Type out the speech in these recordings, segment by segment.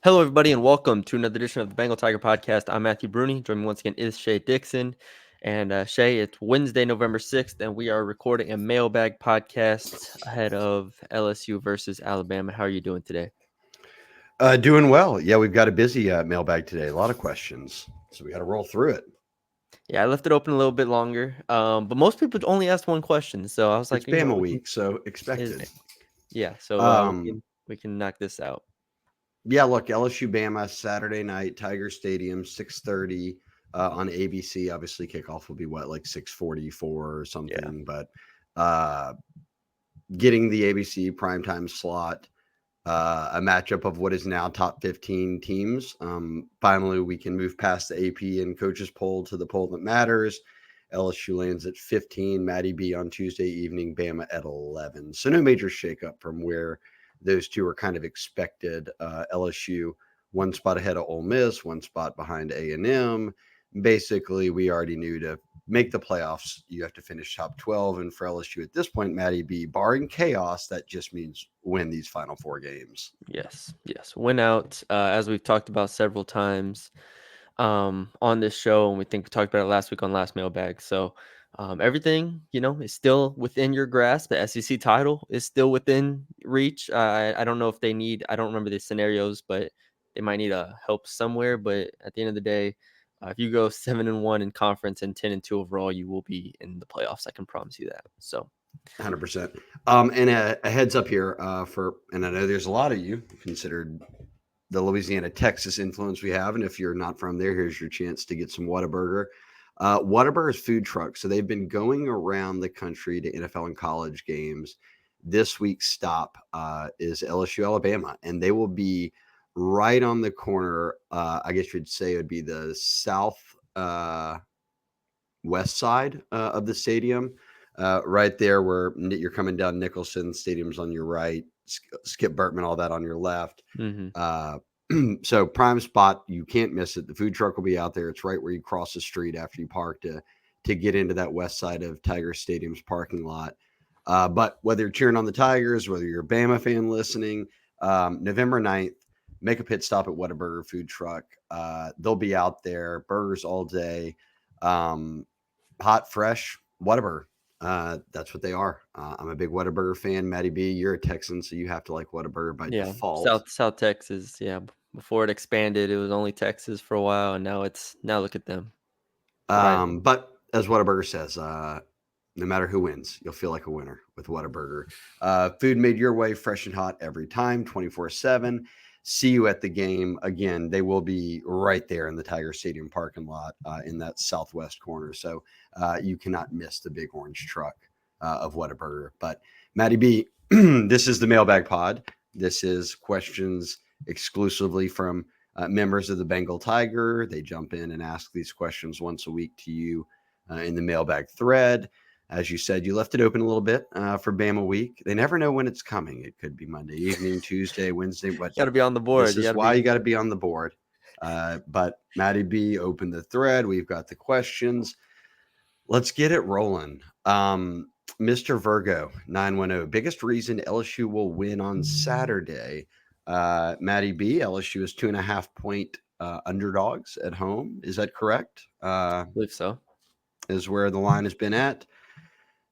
Hello, everybody, and welcome to another edition of the Bengal Tiger Podcast. I'm Matthew Bruni. Joining me once again is Shay Dixon. And Shay, it's Wednesday, November 6th, and we are recording a Mailbag podcast ahead of LSU versus Alabama. How are you doing today? Doing well. Yeah, we've got a busy mailbag today. A lot of questions, so we got to roll through it. Yeah, I left it open a little bit longer, but most people only asked one question, so I was It's like, Bama we can. week, so It is, expected. yeah, so Um, we can knock this out. yeah, look, LSU Bama Saturday night, Tiger Stadium, 6:30 on ABC. Obviously, kickoff will be like 6:44 or Yeah, something, but uh, getting the ABC primetime slot. A matchup of what is now top 15 teams. Finally, we can move past the AP and coaches poll to the poll that matters. LSU lands at 15, Matty B on Tuesday evening, Bama at 11. So no major shakeup from where those two are kind of expected. LSU one spot ahead of Ole Miss, one spot behind A&M. Basically, we already knew to make the playoffs, you have to finish top 12. And for LSU at this point, Matty B, barring chaos, that just means win these final four games. yes. Win out, as we've talked about several times on this show, and we talked about it last week on Last Mailbag. So everything is still within your grasp. The SEC title is still within reach. I don't know if they need. I don't remember the scenarios, but they might need a help somewhere. But at the end of the day, if you go 7-1 in conference and 10-2 overall, you will be in the playoffs. I can promise you that. So 100%. And a heads up here and I know there's a lot of you considered the Louisiana, Texas influence we have. And if you're not from there, here's your chance to get some Whataburger. Whataburger's food truck. So they've been going around the country to NFL and college games. This week's stop is LSU, Alabama, and they will be right on the corner. I guess you'd say it would be the south west side of the stadium, right there where you're coming down Nicholson. Stadium's on your right, Skip Bertman, all that on your left. Uh, so prime spot, you can't miss it. The food truck will be out there. It's right where you cross the street after you park to get into that west side of Tiger Stadium's parking lot. But whether you're cheering on the Tigers, whether you're a Bama fan listening, November 9th, make a pit stop at Whataburger food truck. They'll be out there, burgers all day. Hot, fresh, Whataburger. That's what they are. I'm a big Whataburger fan. Matty B, you're a Texan, so you have to like Whataburger by yeah, default. South Texas. Yeah, before it expanded, it was only Texas for a while, and now look at them. Thriving. But as Whataburger says, no matter who wins, you'll feel like a winner with Whataburger. Food made your way, fresh and hot every time, 24/7. See you at the game. Again, they will be right there in the Tiger Stadium parking lot in that southwest corner. So you cannot miss the big orange truck of Whataburger. But Matty B, this is the Mailbag Pod. This is questions exclusively from members of the Bengal Tiger. They jump in and ask these questions once a week to you in the Mailbag thread. As you said, you left it open a little bit for Bama week. They never know when it's coming. It could be Monday evening, Tuesday, Wednesday. But Got to be on the board. this is why you got to be on the board. But Matty B opened the thread. We've got the questions. Let's get it rolling. Mr. Virgo 910. Biggest reason LSU will win on Saturday. Matty B, LSU is 2.5-point underdogs at home. Is that correct? I believe so. Is where the line has been at.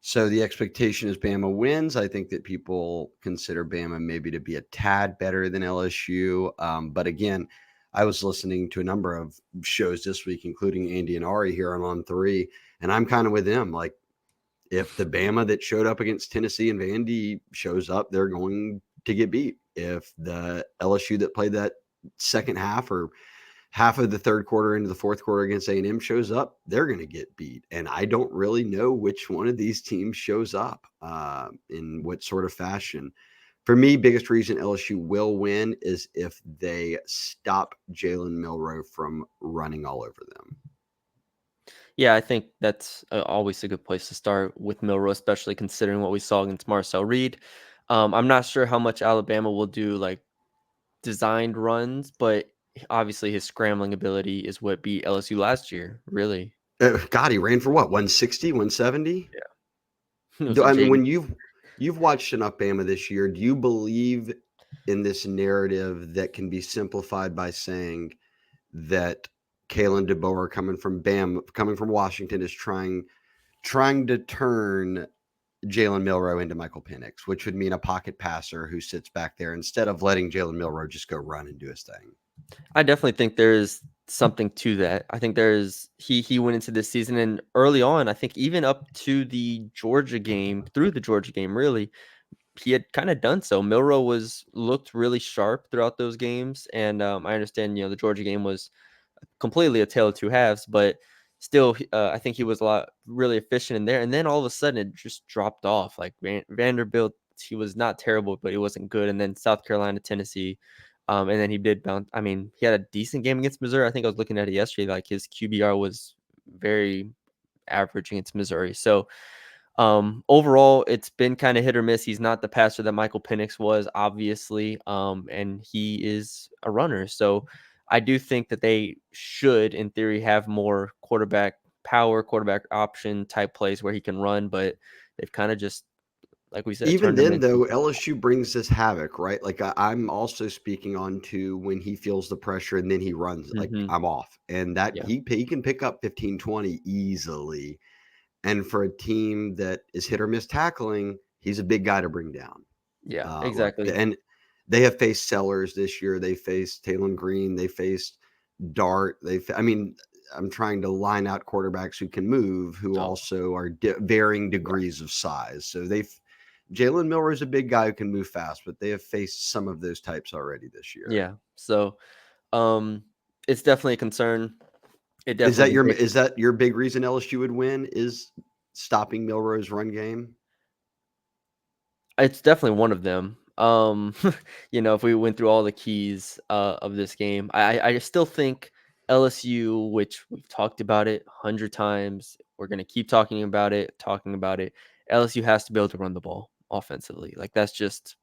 So the expectation is Bama wins. I think that people consider Bama maybe to be a tad better than LSU. But again, I was listening to a number of shows this week, including Andy and Ari here on 3, and I'm kind of with them. Like, if the Bama that showed up against Tennessee and Vandy shows up, they're going to get beat. If the LSU that played that second half or half of the third quarter into the fourth quarter against A&M shows up, they're going to get beat. And I don't really know which one of these teams shows up in what sort of fashion. For me, biggest reason LSU will win is if they stop Jalen Milroe from running all over them. Yeah, I think that's always a good place to start with Milroe, especially considering what we saw against Marcel Reed. I'm not sure how much Alabama will do like designed runs, but obviously his scrambling ability is what beat LSU last year, really. God, he ran for what, 160, 170? Yeah. It was a I mean, Jaden. when you've watched enough Bama this year, do you believe in this narrative that can be simplified by saying that Kalen DeBoer coming from Washington is trying to turn Jalen Milroe into Michael Penix, which would mean a pocket passer who sits back there instead of letting Jalen Milroe just go run and do his thing. I definitely think there's something to that. I think there's he went into this season and early on, I think even up to the Georgia game, through the Georgia game, really, he had kind of done so. Milroe was looked really sharp throughout those games, and I understand the Georgia game was completely a tale of two halves, but still, I think he was a lot really efficient in there. And then all of a sudden, it just dropped off. Like Vanderbilt, he was not terrible, but he wasn't good. And then South Carolina, Tennessee, and then he did bounce. I mean, he had a decent game against Missouri. I think I was looking at it yesterday. Like his QBR was very average against Missouri. So overall, it's been kind of hit or miss. He's not the passer that Michael Penix was, obviously, and he is a runner. So I do think that they should, in theory, have more quarterback power, quarterback option type plays where he can run, but they've kind of just, like we said, Even turned him then, into. though, LSU brings this havoc, right? Like I'm also speaking on to when he feels the pressure and then he runs like Hmm. I'm off, and that Yeah, he can pick up 15, 20 easily. And for a team that is hit or miss tackling, he's a big guy to bring down. yeah, Look, exactly. and they have faced Sellers this year. They faced Talon Green. They faced Dart. I mean, I'm trying to line out quarterbacks who can move, who Oh, also are varying yeah, degrees of size. So Jalen Miller is a big guy who can move fast, but they have faced some of those types already this year. yeah. So um, it's definitely a concern. It definitely is. Is that your big reason LSU would win is stopping Milroe's run game? It's definitely one of them. If we went through all the keys of this game, I still think LSU, which we've talked about it 100 times, we're gonna keep talking about it. LSU has to be able to run the ball offensively. Like that's just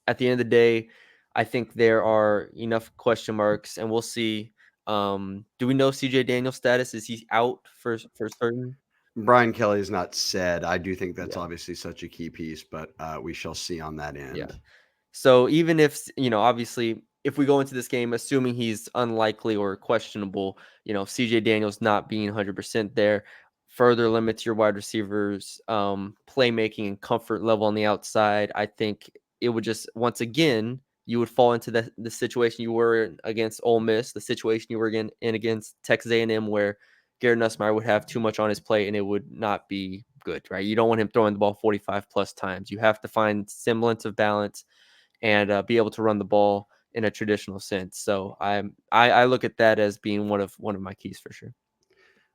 at the end of the day, I think there are enough question marks, and we'll see. Do we know CJ Daniel's status? Is he out for certain? Brian Kelly is not said. I do think that's Yeah, obviously such a key piece, but we shall see on that yeah. end. So even if, obviously, if we go into this game assuming he's unlikely or questionable, CJ Daniels not being 100% there, further limits your wide receivers' playmaking and comfort level on the outside. I think it would just, once again, you would fall into the situation you were in against Ole Miss, the situation you were in against Texas A&M, where Garrett Nussmeier would have too much on his plate and it would not be good, right? You don't want him throwing the ball 45 plus times. You have to find semblance of balance and be able to run the ball in a traditional sense. So I look at that as being one of my keys for sure.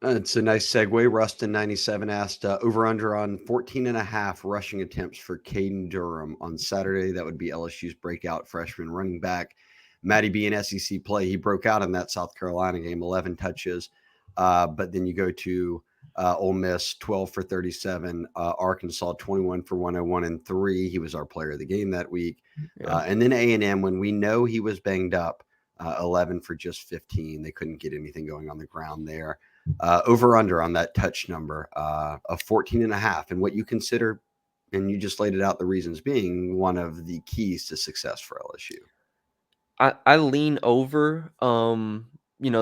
It's a nice segue. Rustin97 asked over under on 14 and a half rushing attempts for Caden Durham on Saturday. That would be LSU's breakout freshman running back. Matty B in SEC play. He broke out in that South Carolina game, 11 touches. But then you go to Ole Miss, 12 for 37. Arkansas, 21 for 101 and 3. He was our player of the game that week. Yeah. And then A&M, when we know he was banged up, 11 for just 15. They couldn't get anything going on the ground there. Over under on that touch number of 14 and a half, and what you consider, and you just laid it out, the reasons being one of the keys to success for LSU. I lean over. The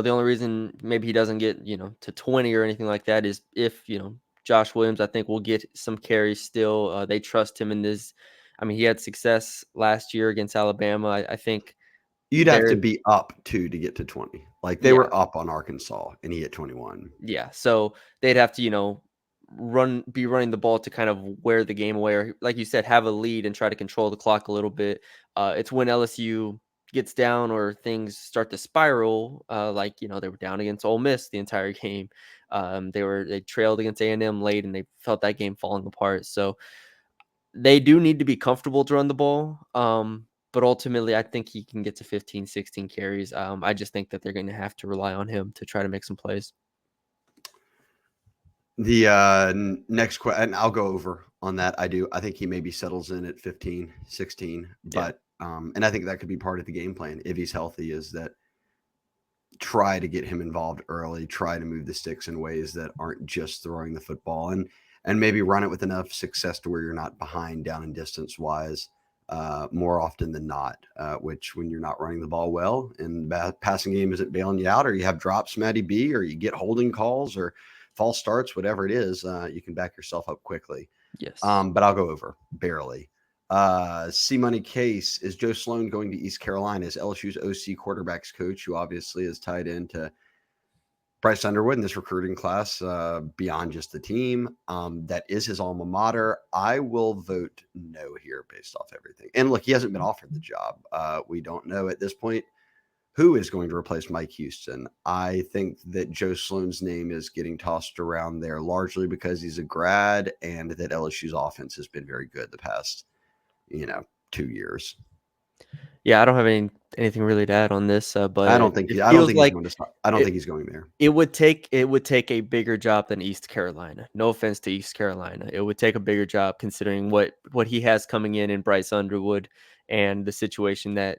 only reason maybe he doesn't get, to 20 or anything like that is if, Josh Williams, I think will get some carries still. They trust him in this. I mean, he had success last year against Alabama. I think You'd have there to is, be up to get to 20. Like they yeah. were up on Arkansas and he hit 21. Yeah, so they'd have to, be running the ball to kind of wear the game away, or like you said, have a lead and try to control the clock a little bit. It's when LSU gets down or things start to spiral, like they were down against Ole Miss the entire game. They trailed against A&M late, and they felt that game falling apart. So they do need to be comfortable to run the ball. But ultimately, I think he can get to 15, 16 carries. I just think that they're going to have to rely on him to try to make some plays. The next question, and I'll go over on that. I think he maybe settles in at 15, 16, Yeah. but and I think that could be part of the game plan if he's healthy, is that try to get him involved early, try to move the sticks in ways that aren't just throwing the football, and maybe run it with enough success to where you're not behind down in distance wise. more often than not, which when you're not running the ball well and passing game isn't bailing you out, or you have drops, Matty B, or you get holding calls or false starts, whatever it is, you can back yourself up quickly. Yes. But I'll go over barely. C Money Case, is Joe Sloan going to East Carolina as LSU's OC quarterbacks coach, who obviously is tied into Bryce Underwood in this recruiting class, beyond just the team. That is his alma mater. I will vote no here based off everything. And look, he hasn't been offered the job. We don't know at this point who is going to replace Mike Houston. I think that Joe Sloan's name is getting tossed around there largely because he's a grad and that LSU's offense has been very good the past, 2 years. Yeah, I don't have anything really to add on this, I but don't think it I don't feels think he's like going to start. I don't it think he's going there. it would take a bigger job than East Carolina. No offense to East Carolina. It would take a bigger job considering what he has coming in Bryce Underwood and the situation that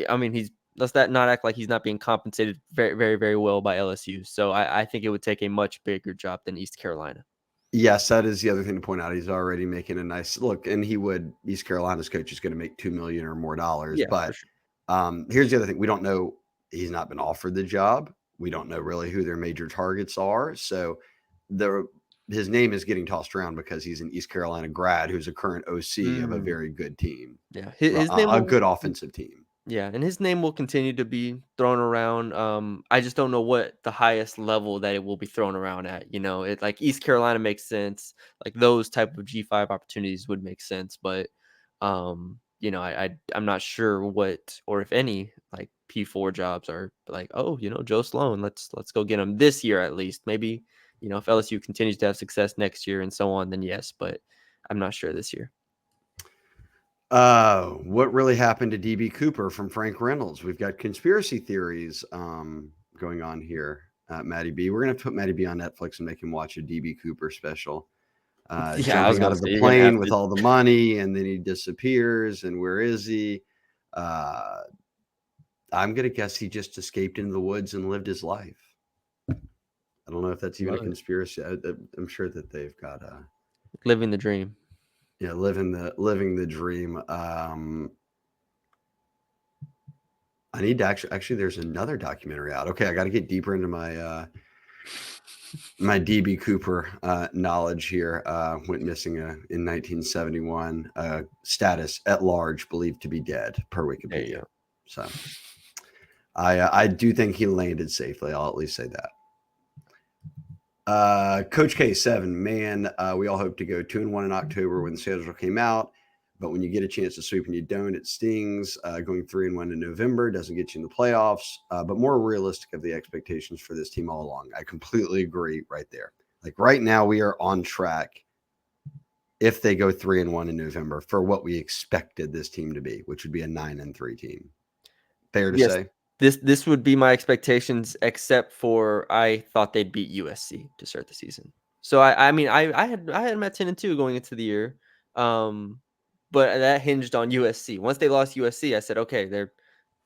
I mean, let's not act like he's not being compensated very, very, very well by LSU. So I think it would take a much bigger job than East Carolina. Yes, that is the other thing to point out. He's already making a nice look, and East Carolina's coach is going to make $2 million or more dollars. Yeah, for But sure. here's the other thing: we don't know. He's not been offered the job. We don't know really who their major targets are. So the his name is getting tossed around because he's an East Carolina grad who's a current OC of a Mm, very good team, yeah, his name a will. good offensive team. Yeah, and his name will continue to be thrown around. I just don't know what the highest level that it will be thrown around at. It like East Carolina makes sense. Like those type of G5 opportunities would make sense, but I'm not sure what or if any like P4 jobs are like, oh, Joe Sloan, let's go get him this year at least. Maybe, if LSU continues to have success next year and so on, then yes, but I'm not sure this year. What really happened to DB Cooper from Frank Reynolds? We've got conspiracy theories going on here. Matty B. We're gonna have to put Matty B on Netflix and make him watch a DB Cooper special. Yeah, I was Jumping out gonna of the say you're gonna have plane with to. all the money, and then he disappears. And where is he? Uh, I'm gonna guess he just escaped into the woods and lived his life. I don't know if that's even a Love it. conspiracy. I'm sure that they've got Living the dream. living the dream. I need to actually. There's another documentary out. Okay, I got to get deeper into my DB Cooper knowledge here. Went missing in 1971. Status at large, believed to be dead per There you Wikipedia. go. So I do think he landed safely. I'll at least say that. Coach K7, man, we all hope to go 2-1 in October when the schedule came out. But when you get a chance to sweep and you don't, it stings. Going 3-1 in November doesn't get you in the playoffs. But more realistic of the expectations for this team all along. I completely agree right there. Like right now, we are on track if they go 3-1 in November for what we expected this team to be, which would be a 9-3 team. Fair to Yes, say? this would be my expectations, except for I thought they'd beat USC to start the season. So I mean I had them at 10-2 going into the year, um, but that hinged on USC. Once they lost USC, I said okay, they're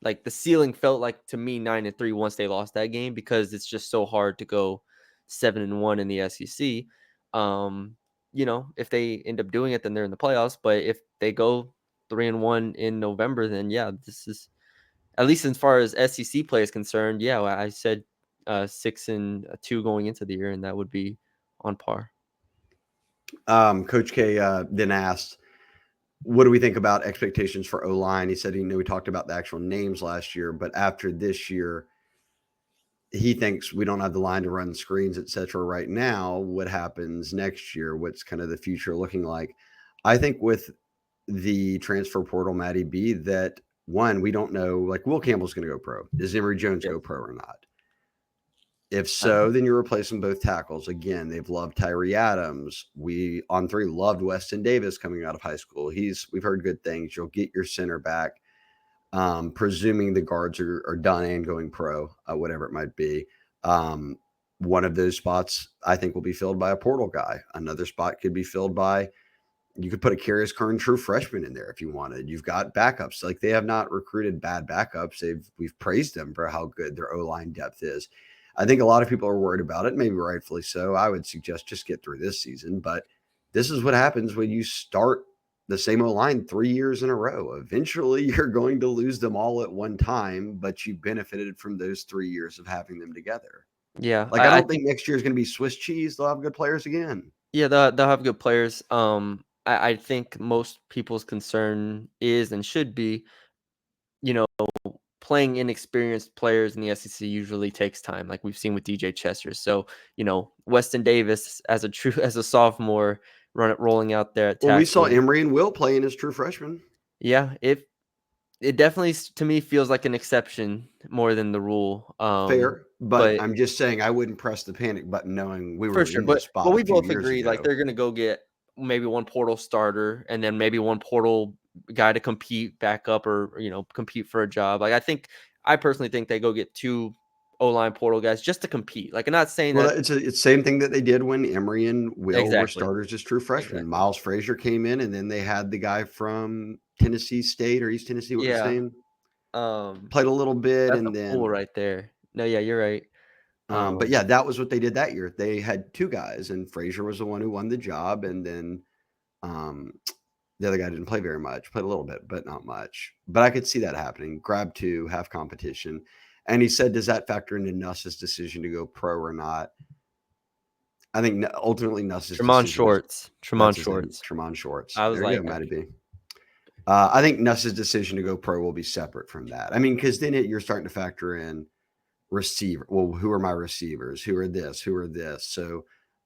like the ceiling felt like to me 9-3 once they lost that game because it's just so hard to go 7-1 in the SEC. If they end up doing it, then they're in the playoffs. But if they go 3-1 in November, then yeah, this is at least as far as SEC play is concerned, yeah, I said 6-2 going into the year, and that would be on par. Coach K then asked, what do we think about expectations for O line? He said, we talked about the actual names last year, but after this year, he thinks we don't have the line to run screens, etc. Right now, what happens next year? What's kind of the future looking like? I think with the transfer portal, Matty B, that one, we don't know. Like Will Campbell's going to go pro. Does Emory Jones Yeah, go pro or not? If I don't so, then you're replacing both tackles. Again, they've loved Tyree Adams. We on three loved Weston Davis coming out of high school. We've heard good things. You'll get your center back, presuming the guards are done and going pro, whatever it might be. One of those spots I think will be filled by a portal guy. Another spot could be filled by you could put a Curious Kern true freshman in there if you wanted. You've got backups. Like they have not recruited bad backups. We've praised them for how good their O line depth is. I think a lot of people are worried about it, maybe rightfully so. I would suggest just get through this season. But this is what happens when you start the same O-line 3 years in a row. Eventually, you're going to lose them all at one time, but you benefited from those 3 years of having them together. Yeah, Like, I I don't think think next year is gonna be Swiss cheese. They'll have good players again. yeah, they'll have good players. I think most people's concern is and should be, you know, playing inexperienced players in the SEC usually takes time, like we've seen with DJ Chester. So, Weston Davis as a true as a sophomore rolling out there at Well, we saw tackle. Emory and Will playing as true freshmen. Yeah, it definitely to me feels like an exception more than the rule. Fair, but But I'm just saying I wouldn't press the panic button knowing we for were sure, in this but spot a we few both years agree, like, ago. they're gonna go get maybe one portal starter and then maybe one portal guy to compete back up or, compete for a job. Like, I personally think they go get 2 O-line portal guys just to compete. Like, I'm not saying Well, that it's the same thing that they did when Emory and Will were exactly, starters as true freshmen. exactly. Miles Frazier came in, and then they had the guy from Tennessee State or East Tennessee, what was his Yeah, name? um, Played a little bit, that's a and pool then right there. No, yeah, you're right. but yeah, that was what they did that year. They had 2 guys, and Frazier was the one who won the job, and then, um, the other guy didn't play very much, played a little bit, but not much. But I could see that happening. Grab 2, have competition. And he said, does that factor into Nuss's decision to go pro or not? I think ultimately Nuss's Tremont decision was Shorts, Tremont that's his name, Shorts. Tremont Shorts. I was There you like, go, Matty B. I think Nuss's decision to go pro will be separate from that. I mean, because then you're starting to factor in receiver. Well, who are my receivers? Who are this? Who are this? So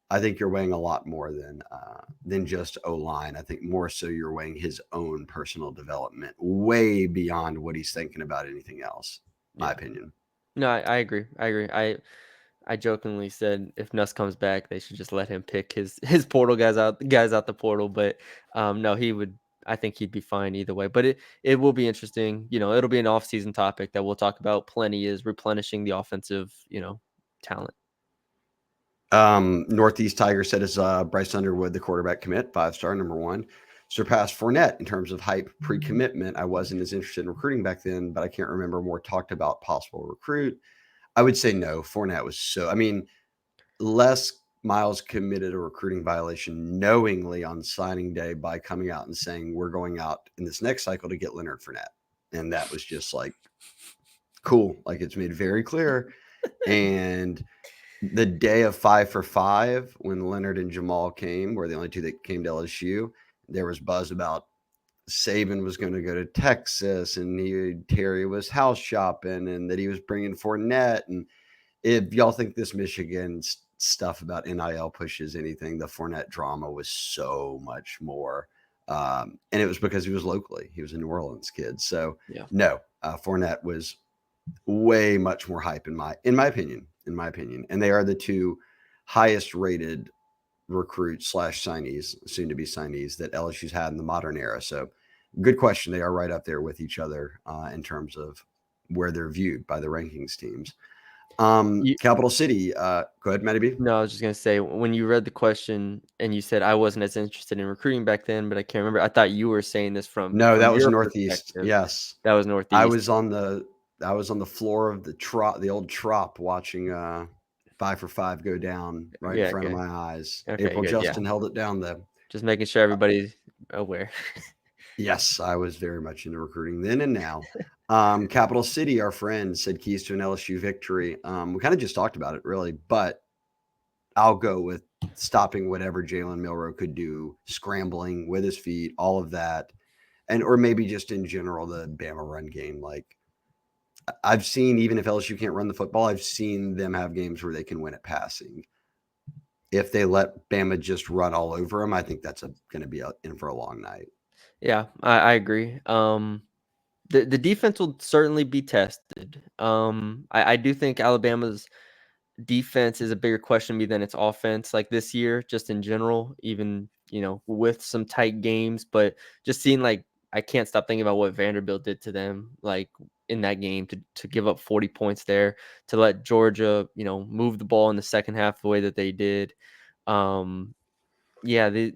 I think you're weighing a lot more than just O line. I think more so you're weighing his own personal development way beyond what he's thinking about anything else. My yeah. opinion. No, I agree. I agree. I jokingly said if Nuss comes back, they should just let him pick his portal guys out the portal. But no, he would. I think he'd be fine either way. But it will be interesting. It'll be an off season topic that we'll talk about plenty. Is replenishing the offensive talent. Northeast Tiger said is Bryce Underwood, the quarterback commit, 5-star, number one, surpassed Fournette in terms of hype pre-commitment. I wasn't as interested in recruiting back then, but I can't remember more talked about possible recruit. I would say no. Fournette was so. I mean, Les Miles committed a recruiting violation knowingly on signing day by coming out and saying we're going out in this next cycle to get Leonard Fournette, and that was just like cool. Like it's made very clear. And the day of 5 for 5, when Leonard and Jamal came, were the only 2 that came to LSU, there was buzz about Saban was going to go to Texas and Terry was house shopping and that he was bringing Fournette. And if y'all think this Michigan stuff about NIL pushes anything, the Fournette drama was so much more. And it was because he was locally. He was a New Orleans kid. So, Yeah. no, Fournette was way much more hype in my opinion. And they are the 2 highest rated recruits / signees, soon to be signees that LSU's had in the modern era. So good question. They are right up there with each other in terms of where they're viewed by the rankings teams. Capital City. Go ahead, Matty B. No, I was just gonna say when you read the question and you said I wasn't as interested in recruiting back then, but I can't remember. I thought you were saying this from No, that was your Northeast. perspective. Yes, That was I Northeast. was on the floor of the old Trop, watching 5 for 5 go down right in Yeah. front of Okay. my eyes. Okay. April Good. Yeah. Justin held it down though. Just making sure everybody's aware. Yes, I was very much into recruiting then and now. Capital City, our friend, said keys to an LSU victory. We kind of just talked about it, really, but I'll go with stopping whatever Jalen Milroe could do, scrambling with his feet, all of that, and or maybe just in general the Bama run game. Like I've seen, even if LSU can't run the football, I've seen them have games where they can win at passing. If they let Bama just run all over them, I think that's going to be in for a long night. Yeah, I agree. The defense will certainly be tested. I do think Alabama's defense is a bigger question to me than its offense, like this year, just in general, even with some tight games. But just seeing I can't stop thinking about what Vanderbilt did to them, like in that game to give up 40 points there, to let Georgia, move the ball in the second half the way that they did. Um, yeah, those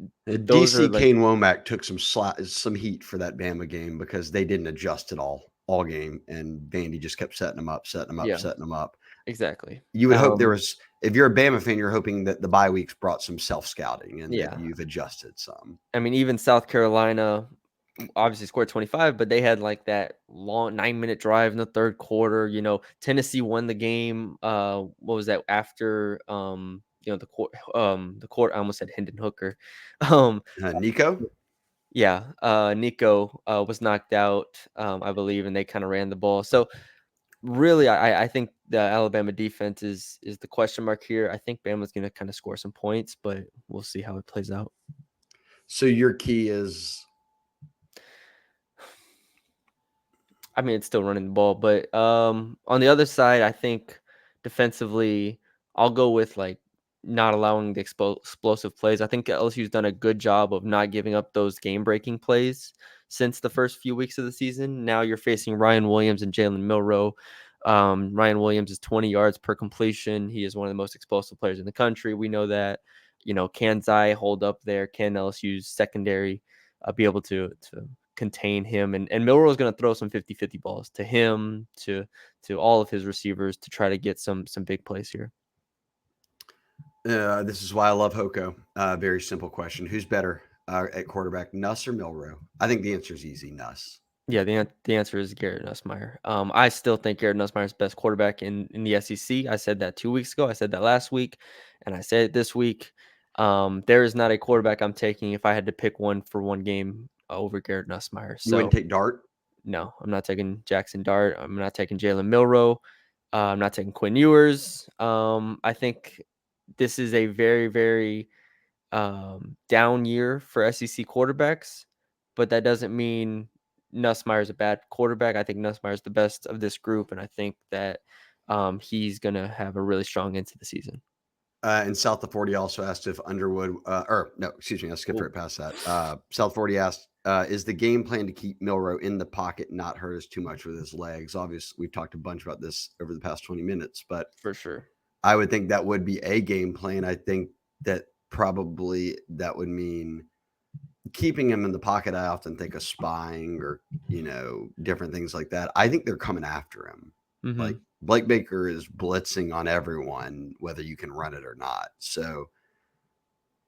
are DC like Kane Womack took some heat for that Bama game because they didn't adjust at all game, and Vandy just kept setting them up, setting them up, yeah. setting them up. Exactly. You would hope there Um, was, if you're a Bama fan, you're hoping that the bye weeks brought some self-scouting and that yeah. you've adjusted some. I mean, even South Carolina obviously scored 25, but they had like that long 9-minute drive in the third quarter. Tennessee won the game. What was that after? The court. I almost said Hendon Hooker. Um, Nico? yeah. Nico was knocked out, I believe, and they kind of ran the ball. So really, I think the Alabama defense is the question mark here. I think Bama's going to kind of score some points, but we'll see how it plays out. So your key is I mean, it's still running the ball, but on the other side, I think defensively, I'll go with like not allowing the explosive plays. I think LSU's done a good job of not giving up those game-breaking plays since the first few weeks of the season. Now you're facing Ryan Williams and Jalen Milroe. Ryan Williams is 20 yards per completion. He is one of the most explosive players in the country. We know that. Can Zai hold up there? Can LSU's secondary be able to contain him? And Milroe is going to throw some 50-50 balls to him, to all of his receivers to try to get some big plays here. this is why I love Hoko. Very simple question: who's better at quarterback, Nuss or Milroe? I think the answer is easy: Nuss. Yeah, the answer is Garrett Nussmeier. I still think Garrett Nussmeier is the best quarterback in the SEC. I said that 2 weeks ago. I said that last week, and I said it this week. There is not a quarterback I'm taking if I had to pick one for one game over Garrett Nussmeier. You wouldn't So take Dart. no, I'm not taking Jackson Dart. I'm not taking Jalen Milroe. I'm not taking Quinn Ewers. I think this is a very, very down year for SEC quarterbacks, but that doesn't mean Nussmeier's a bad quarterback. I think Nussmeier's the best of this group, and I think that he's going to have a really strong end to the season. And South of 40 also asked if Underwood, or no, excuse me, I skipped Cool. right past that. South 40 asked, is the game plan to keep Milroe in the pocket, not hurt us too much with his legs? Obviously, we've talked a bunch about this over the past 20 minutes, but For sure. I would think that would be a game plan. I think that probably that would mean keeping him in the pocket. I often think of spying or, different things like that. I think they're coming after him. Like Hmm. Blake Baker is blitzing on everyone, whether you can run it or not. So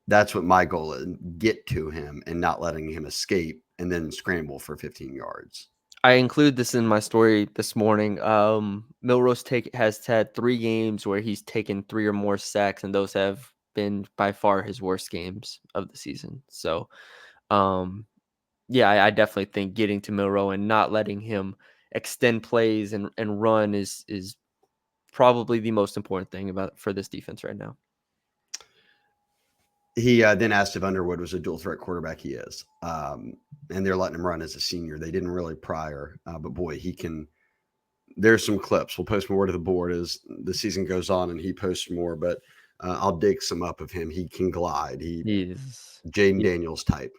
that's what my goal is: get to him and not letting him escape and then scramble for 15 yards. I include this in my story this morning. Milrose has had 3 games where he's taken 3 or more sacks, and those have been by far his worst games of the season. So, um, yeah, I definitely think getting to Milroe and not letting him extend plays and run is probably the most important thing about for this defense right now. He then asked if Underwood was a dual threat quarterback. He is. And they're letting him run as a senior. They didn't really prior, but boy, he can. There's some clips. We'll post more to the board as the season goes on and he posts more, but I'll dig some up of him. He can glide. He's Jaden he, Daniels type,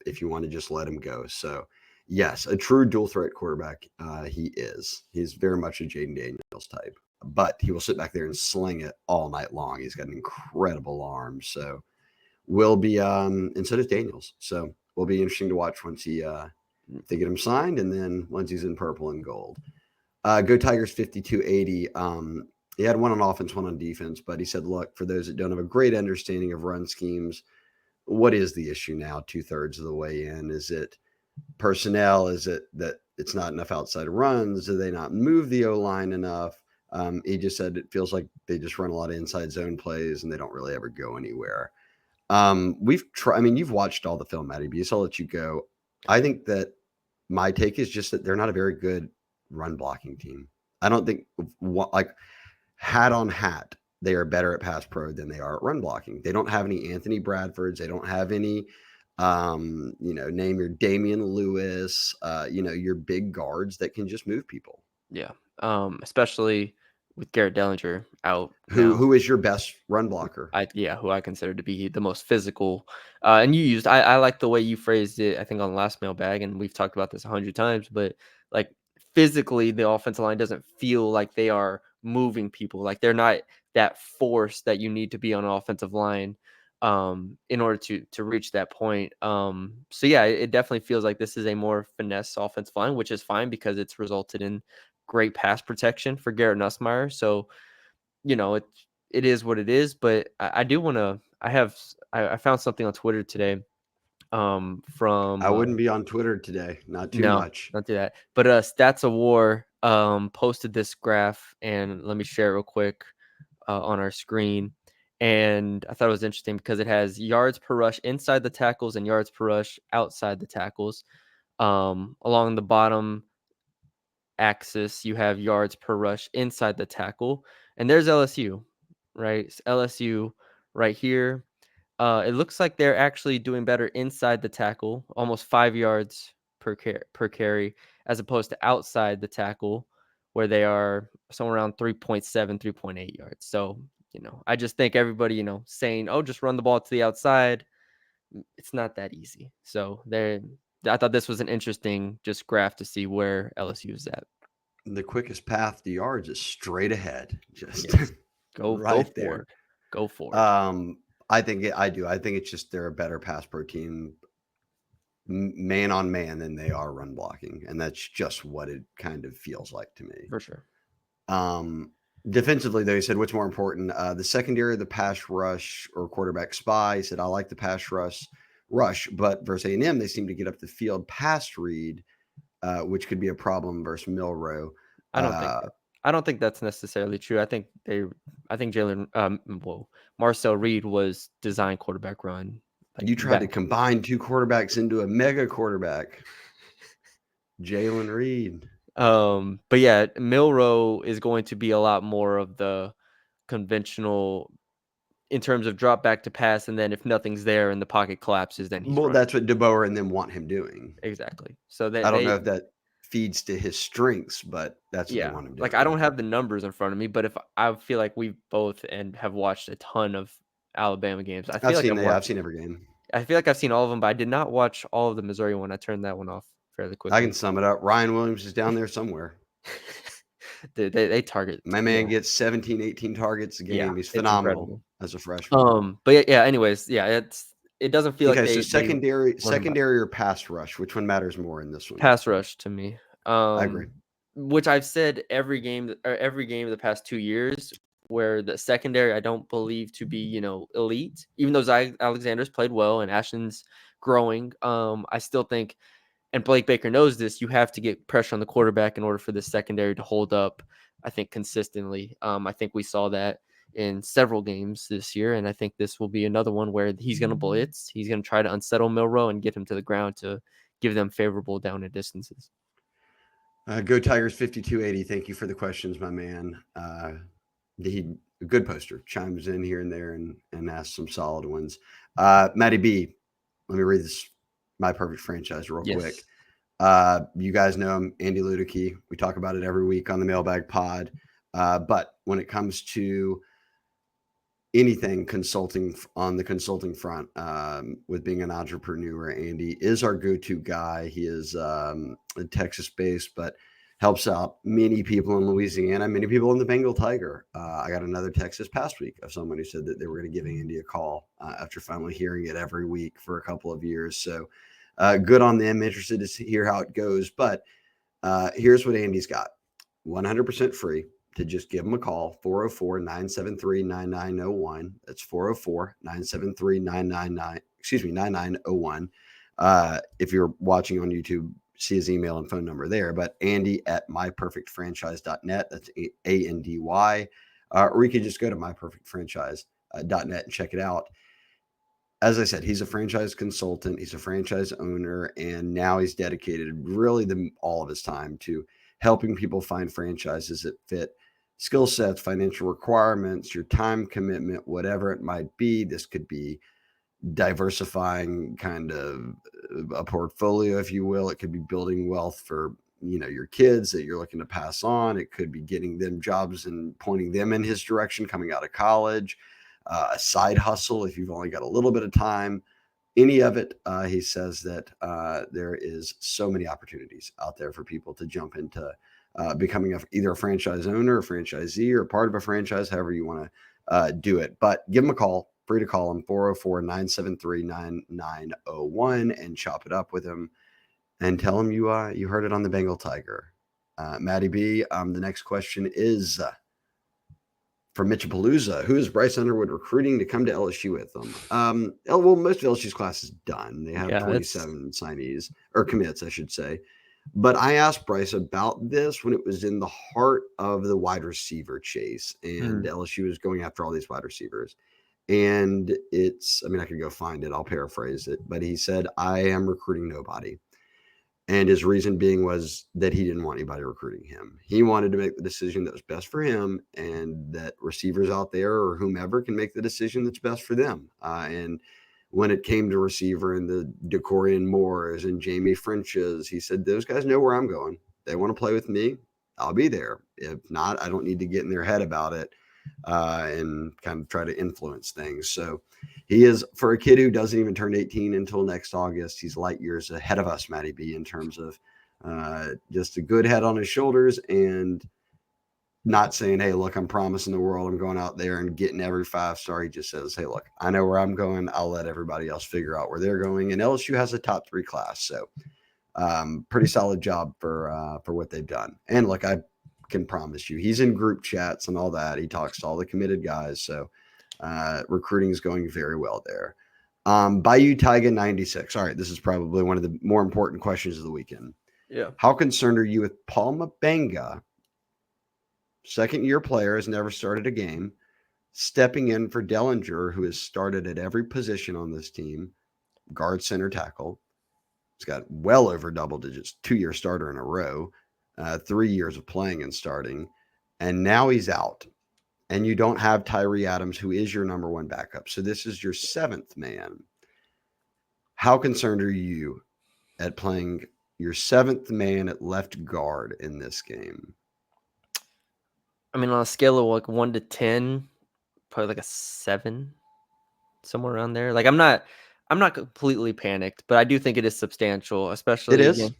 if you want to just let him go. So, yes, a true dual threat quarterback. He is. He's very much a Jaden Daniels type, but he will sit back there and sling it all night long. He's got an incredible arm. So, will be, and so does Daniels. So, will be interesting to watch once if they get him signed and then once he's in purple and gold. Go Tigers 5280. He had one on offense, one on defense, but he said, look, for those that don't have a great understanding of run schemes, what is the issue now 2/3 of the way in? Is it personnel? Is it that it's not enough outside runs? Do they not move the O-line enough? He just said it feels like they just run a lot of inside zone plays and they don't really ever go anywhere. We've tried. I mean, you've watched all the film, Matty B, so I'll let you go. I think that my take is just that they're not a very good run blocking team. I don't think, like, hat on hat, they are better at pass pro than they are at run blocking. They don't have any Anthony Bradfords. They don't have any, name your Damian Lewis, your big guards that can just move people. yeah. Especially with Garrett Dellinger out Who now. who is your best run blocker? Who I consider to be the most physical. And I like the way you phrased it, I think on the last mailbag, and we've talked about this 100 times, but like physically, the offensive line doesn't feel like they are moving people. Like they're not that force that you need to be on an offensive line in order to reach that point. So yeah, it definitely feels like this is a more finesse offensive line, which is fine because it's resulted in great pass protection for Garrett Nussmeier. So, it is what it is. But I do want to. I found something on Twitter today. I From wouldn't be on Twitter today, not too no, much. not do that. But Stats of War posted this graph, and let me share it real quick on our screen. And I thought it was interesting because it has yards per rush inside the tackles and yards per rush outside the tackles. Along the bottom axis, you have yards per rush inside the tackle, and there's LSU, right? It's LSU right here. It looks like they're actually doing better inside the tackle, almost 5 yards per carry, as opposed to outside the tackle, where they are somewhere around 3.7, 3.8 yards. So, I just think everybody, saying, "Oh, just run the ball to the outside," it's not that easy. So I thought this was an interesting just graph to see where LSU is at. The quickest path to yards is straight ahead, just Yes, go right there. forward, go forward. I think I do. I think it's just they're a better pass pro team, man on man, than they are run blocking, and that's just what it kind of feels like to me. For sure. Defensively, though, he said, what's more important, the secondary, the pass rush, or quarterback spy? He said, I like the pass rush, but versus A&M, they seem to get up the field past Reed, which could be a problem versus Milroe. I don't think that. I don't think that's necessarily true. I think Marcel Reed was designed quarterback run. Like You tried to combine two quarterbacks into a mega quarterback, Jalen Reed. But yeah, Milroe is going to be a lot more of the conventional in terms of drop back to pass, and then if nothing's there and the pocket collapses, then he's Well, running. that's what DeBoer and them want him doing. Exactly. So I don't know they if that feeds to his strengths, but that's what they yeah, want him like I don't doing. have the numbers in front of me, but if I feel like we both and have watched a ton of Alabama games, I feel like I've seen every game. I feel like I've seen all of them, but I did not watch all of the Missouri one. I turned that one off fairly I can quickly. sum it up. Ryan Williams is down there somewhere. They target, My man gets 17, 18 targets a yeah, game. He's it's phenomenal incredible. as a freshman. But yeah, anyways, yeah, it doesn't feel like Okay, so they run them back. secondary or pass rush, which one matters more in this one? Pass rush to me. I agree. Which I've said every game of the past 2 years where the secondary I don't believe to be, elite. Even though Zach Alexander's played well and Ashton's growing, I still think, and Blake Baker knows this, you have to get pressure on the quarterback in order for the secondary to hold up, I think, consistently. I think we saw that in several games this year, and I think this will be another one where he's going to blitz. He's going to try to unsettle Milroe and get him to the ground to give them favorable down and distances. Go Tigers 5280. Thank you for the questions, my man. A good poster chimes in here and there and asks some solid ones. Matty B, let me read this My Perfect Franchise real quick. You guys know him, Andy Luedecke. We talk about it every week on the Mailbag Pod. But when it comes to anything consulting on the consulting front, with being an entrepreneur, Andy is our go-to guy. He is Texas-based, but helps out many people in Louisiana, many people in the Bengal Tiger. I got another text this past week of someone who said that they were going to give Andy a call after finally hearing it every week for a couple of years. So good on them. Interested to hear how it goes. But here's what Andy's got: 100% free to just give them a call, 404-973-9901. That's 404-973-999, 9901. If you're watching on YouTube, see his email and phone number there. But Andy at myperfectfranchise.net. That's Andy. Or you can just go to myperfectfranchise.net and check it out. As I said, he's a franchise consultant, he's a franchise owner, and now he's dedicated really all of his time to helping people find franchises that fit skill sets, financial requirements, your time commitment, whatever it might be. This could be diversifying kind of a portfolio, if you will. It could be building wealth for your kids that you're looking to pass on. It could be getting them jobs and pointing them in his direction coming out of college. A side hustle if you've only got a little bit of time. Any of it, he says that there is so many opportunities out there for people to jump into becoming either a franchise owner, a franchisee, or part of a franchise, however you want to do it. But give him a call. Free to call him, 404-973-9901, and chop it up with him and tell him you heard it on the Bengal Tiger. Maddie B. The next question is from Mitchapalooza. Who is Bryce Underwood recruiting to come to LSU with them? Well, most of LSU's class is done. They have Yeah, it's 27 signees or commits, I should say. But I asked Bryce about this when it was in the heart of the wide receiver chase, and mm, LSU was going after all these wide receivers. And I mean, I could go find it, I'll paraphrase it, but he said, I am recruiting nobody. And his reason being was that he didn't want anybody recruiting him. He wanted to make the decision that was best for him, and that receivers out there or whomever can make the decision that's best for them. And when it came to receiver and the Decorian Moores and Jamie Frenches, he said, those guys know where I'm going. They want to play with me. I'll be there. If not, I don't need to get in their head about it and kind of try to influence things. So he is, for a kid who doesn't even turn 18 until next August, he's light years ahead of us, Matty B, in terms of just a good head on his shoulders and not saying, hey, look, I'm promising the world I'm going out there and getting every 5-star. He just says, hey, look, I know where I'm going. I'll let everybody else figure out where they're going. And LSU has a top 3 class. So pretty solid job for what they've done. And look, I can promise you, he's in group chats and all that. He talks to all the committed guys. So recruiting is going very well there. Bayou Taiga 96. All right, this is probably one of the more important questions of the weekend. yeah. How concerned are you with Paul Mabenga, second-year player, has never started a game, stepping in for Dellinger, who has started at every position on this team, guard, center, tackle. He's got well over double digits, 2-year starter in a row, 3 years of playing and starting, and now he's out. And you don't have Tyree Adams, who is your number one backup. So this is your 7th man. How concerned are you at playing your 7th man at left guard in this game? I mean, on a scale of like 1 to 10, probably like a 7, somewhere around there. Like I'm not completely panicked, but I do think it is substantial, It especially is. against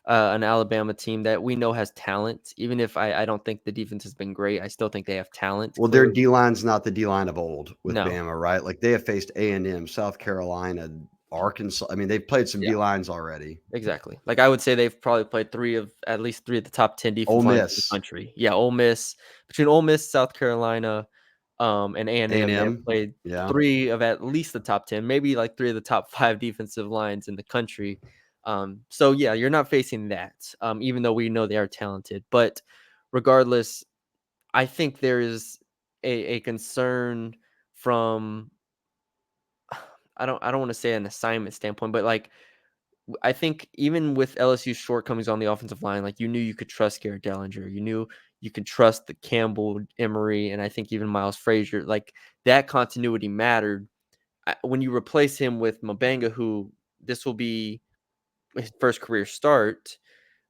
an Alabama team that we know has talent. Even if I don't think the defense has been great, I still think they have talent. Well, their Clearly, D line's not the D line of old with no, Bama, right? Like they have faced A&M, South Carolina, Arkansas. I mean, they've played some yeah, D lines already. exactly. Like I would say they've probably played at least three of the top 10 Ole defense lines in the Miss, country. Yeah, Ole Miss, between Ole Miss, South Carolina, and A&M, they have A&M, played yeah. 3 of at least the top 10, maybe like 3 of the top 5 defensive lines in the country. So yeah, you're not facing that, even though we know they are talented. But regardless, I think there is a concern from I don't want to say an assignment standpoint, but like I think even with LSU's shortcomings on the offensive line, like you knew you could trust Garrett Dellinger, you knew you could trust the Campbell, Emery, and I think even Miles Frazier. Like that continuity mattered. When you replace him with Mabenga, who this will be his first career start,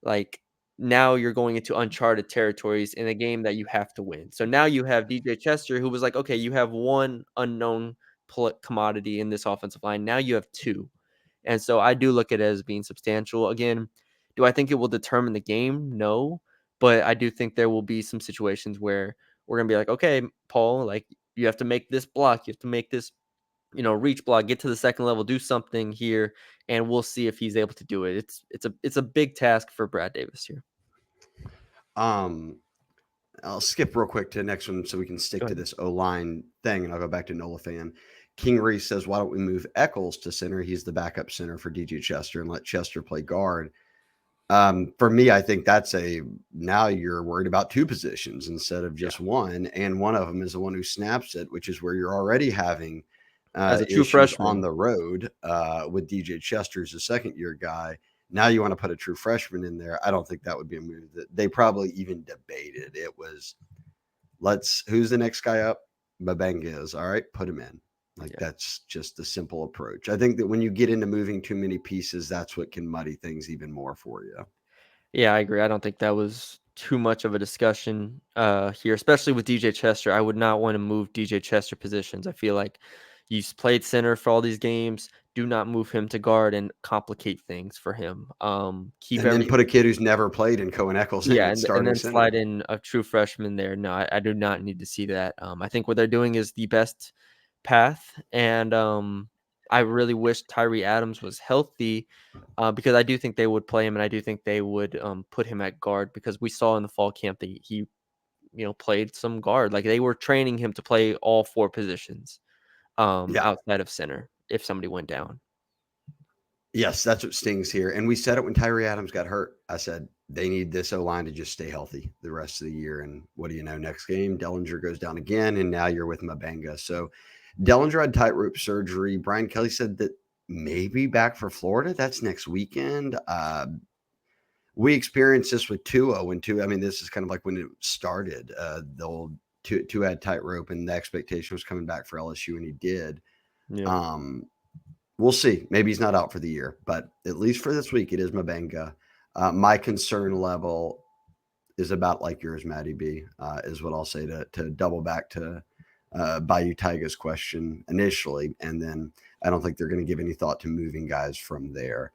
like now you're going into uncharted territories in a game that you have to win. So now you have DJ Chester, who was like, okay, you have one unknown commodity in this offensive line. Now you have 2. And so I do look at it as being substantial. Again, do I think it will determine the game? No. But I do think there will be some situations where we're going to be like, okay, Paul, like you have to make this block. You have to make this, reach block, get to the second level, do something here, and we'll see if he's able to do it. It's a big task for Brad Davis here. Um, I'll skip real quick to the next one so we can Go stick to ahead. this O-line thing, and I'll go back to Nola fan. King Reese says, why don't we move Eccles to center? He's the backup center for DJ Chester and let Chester play guard. For me, I think that's now you're worried about 2 positions instead of Yeah. just one, and one of them is the one who snaps it, which is where you're already having As a true issues on freshman, the road with DJ Chester as a second-year guy. Now you want to put a true freshman in there. I don't think that would be a move that they probably even debated. It was, who's the next guy up? Mabenga is. All right, put him in. Like yeah. that's just the simple approach. I think that when you get into moving too many pieces, that's what can muddy things even more for you. Yeah, I agree. I don't think that was too much of a discussion here, especially with DJ Chester. I would not want to move DJ Chester positions. I feel like he's played center for all these games. Do not move him to guard and complicate things for him. Keep And then every put a kid who's never played in Cohen Eccles in Yeah, at and starting then slide center. in a true freshman there. No, I do not need to see that. I think what they're doing is the best path, and I really wish Tyree Adams was healthy, because I do think they would play him, and I do think they would put him at guard because we saw in the fall camp that he played some guard. Like they were training him to play all four positions Yeah. outside of center if somebody went down. Yes, that's what stings here. And we said it when Tyree Adams got hurt. I said they need this O line to just stay healthy the rest of the year. And what do you know? Next game, Dellinger goes down again, and now you're with Mabanga. So Dellinger had tightrope surgery. Brian Kelly said that maybe back for Florida. That's next weekend. We experienced this with Tua when Tua. I mean, this is kind of like when it started. The old Tua had tightrope, and the expectation was coming back for LSU, and he did. Yeah. We'll see. Maybe he's not out for the year, but at least for this week, it is Mabenga. My concern level is about like yours, Maddie B, is what I'll say to double back to Bayou Taiga's question initially. And then I don't think they're going to give any thought to moving guys from there.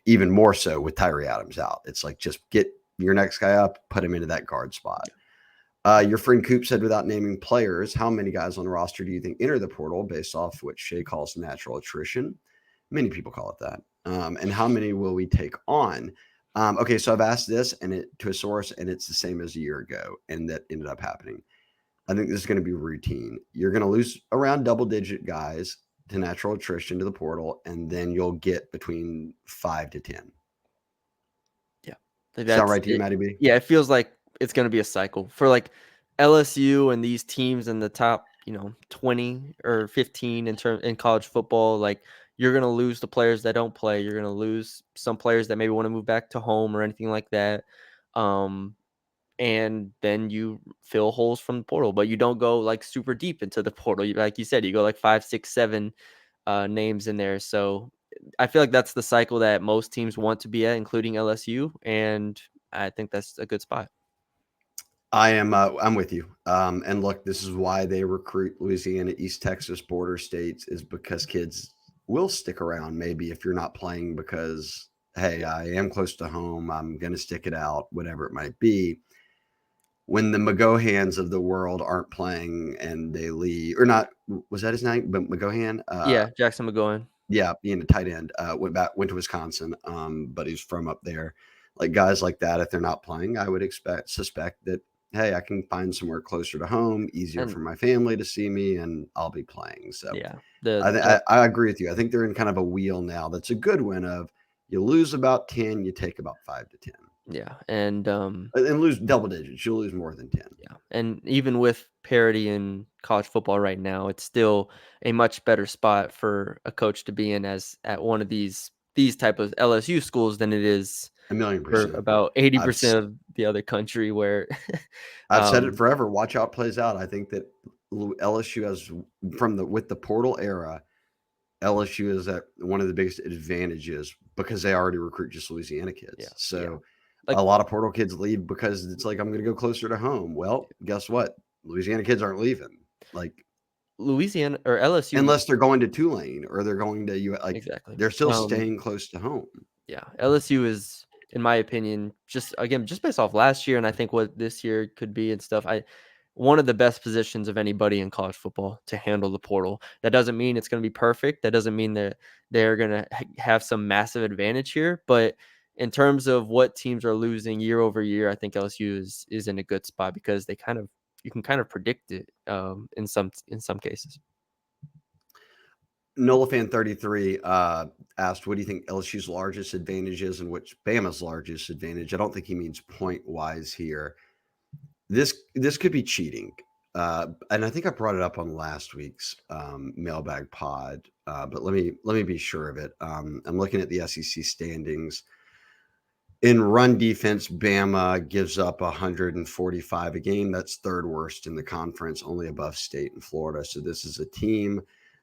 Even more so with Tyree Adams out. It's like just get your next guy up, put him into that guard spot. Your friend Coop said, without naming players, how many guys on the roster do you think enter the portal based off what Shea calls natural attrition? Many people call it that. And how many will we take on? Okay, so I've asked this to a source, and it's the same as a year ago, and that ended up happening. I think this is going to be routine. You're going to lose around double-digit guys to natural attrition to the portal, and then you'll get between 5 to 10. Yeah. Sound That's right to you, it. Maddie B? Yeah, it feels like it's going to be a cycle for like LSU and these teams in the top, 20 or 15 in college football. Like you're going to lose the players that don't play. You're going to lose some players that maybe want to move back to home or anything like that. And then you fill holes from the portal, but you don't go like super deep into the portal. Like you said, you go like 5, 6, 7 names in there. So I feel like that's the cycle that most teams want to be at, including LSU, and I think that's a good spot. I'm with you. And look, this is why they recruit Louisiana, East Texas border states, is because kids will stick around. Maybe if you're not playing because, hey, I am close to home, I'm going to stick it out, whatever it might be. When the McGohans of the world aren't playing and they leave, or not, was that his name? But McGohan, Yeah, Jackson McGowan. yeah, being a tight end, went to Wisconsin, but he's from up there. Like guys like that, if they're not playing, I would suspect that, hey, I can find somewhere closer to home, easier And for my family to see me, and I'll be playing. So yeah, I agree with you. I think they're in kind of a wheel now. That's a good one. Of you lose about 10, you take about 5 to 10, yeah, and lose double digits. You'll lose more than 10. yeah, and even with parity in college football right now, it's still a much better spot for a coach to be in as at one of these type of LSU schools than it is A million for percent. about I've 80% of the other country where I've said it um forever. Watch how it plays out. I think that LSU has with the portal era. LSU is at one of the biggest advantages because they already recruit just Louisiana yeah, kids. yeah. So a Like lot of portal kids leave because it's like, I'm going to go closer to home. Well, guess what? Louisiana kids aren't leaving. Like, Louisiana or LSU. unless they're going to Tulane or they're going to like Exactly. they're still staying close to home. Yeah, LSU is, in my opinion, just based off last year, and I think what this year could be and stuff. One of the best positions of anybody in college football to handle the portal. That doesn't mean it's going to be perfect. That doesn't mean that they're going to have some massive advantage here. But in terms of what teams are losing year over year, I think LSU is in a good spot because you can kind of predict it in some cases. NolaFan33 asked, what do you think LSU's largest advantage is and which Bama's largest advantage? I don't think he means point wise here. This could be cheating. And I think I brought it up on last week's mailbag pod, but let me be sure of it. I'm looking at the SEC standings. In run defense, Bama gives up 145 a game. That's third worst in the conference, only above State and Florida. So this is a team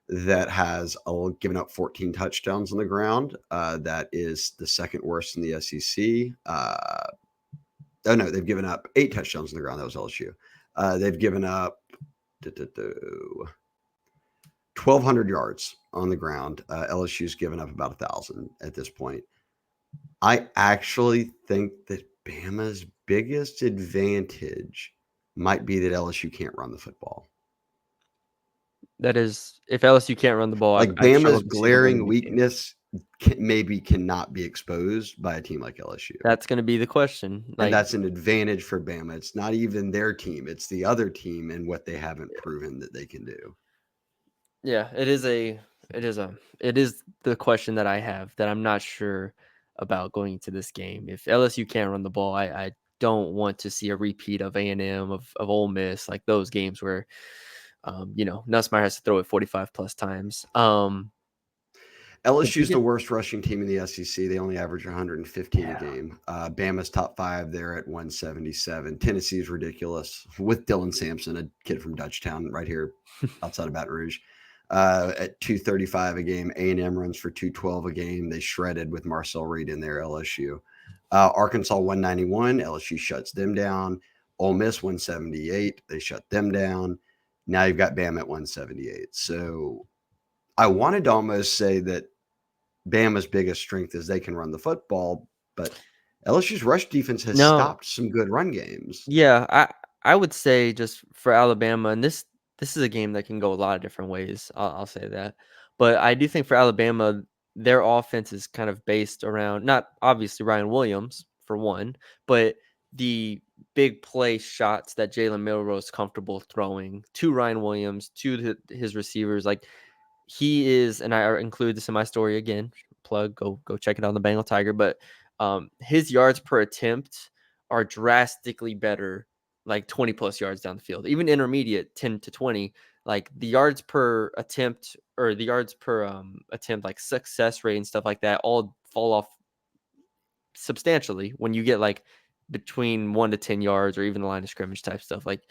that has given up 14 touchdowns on the ground. That is the second worst in the SEC. Oh no, they've given up 8 touchdowns on the ground. That was LSU. They've given up 1,200 yards on the ground. LSU's given up about 1,000 at this point. I actually think that Bama's biggest advantage might be that LSU can't run the football. That is, if LSU can't run the ball, Like I struggle Bama's to see them winning glaring the game. weakness maybe cannot be exposed by a team like LSU. That's gonna be the question. And Like, that's an advantage for Bama. It's not even their team, it's the other team and what they haven't proven that they can do. yeah, it is the question that I have that I'm not sure about going into this game. If LSU can't run the ball, I don't want to see a repeat of A&M, of Ole Miss, like those games where, Nussmeier has to throw it 45 plus times. The LSU's the biggest, worst rushing team in the SEC. They only average 115 a yeah, game. Bama's top 5 there at 177. Tennessee's ridiculous with Dylan Sampson, a kid from Dutchtown right here outside of Baton Rouge, at 235 a game. A&M runs for 212 a game. They shredded with Marcel Reed in there, LSU. Arkansas 191. LSU shuts them down. Ole Miss 178. They shut them down. Now you've got Bama at 178. So I wanted to almost say that Bama's biggest strength is they can run the football, but LSU's rush defense has no, stopped some good run games. yeah, I would say just for Alabama, and this is a game that can go a lot of different ways. I'll say that, but I do think for Alabama, their offense is kind of based around not obviously Ryan Williams for one, but the big play shots that Jalen Milroe is comfortable throwing to Ryan Williams, to his receivers. Like, he is, and I include this in my story again. Plug, go check it out on the Bengal Tiger. But his yards per attempt are drastically better, like 20 plus yards down the field, even intermediate 10 to 20. Like the yards per attempt or the yards per attempt, like success rate and stuff like that, all fall off substantially when you get like between 1 to 10 yards or even the line of scrimmage type stuff. Like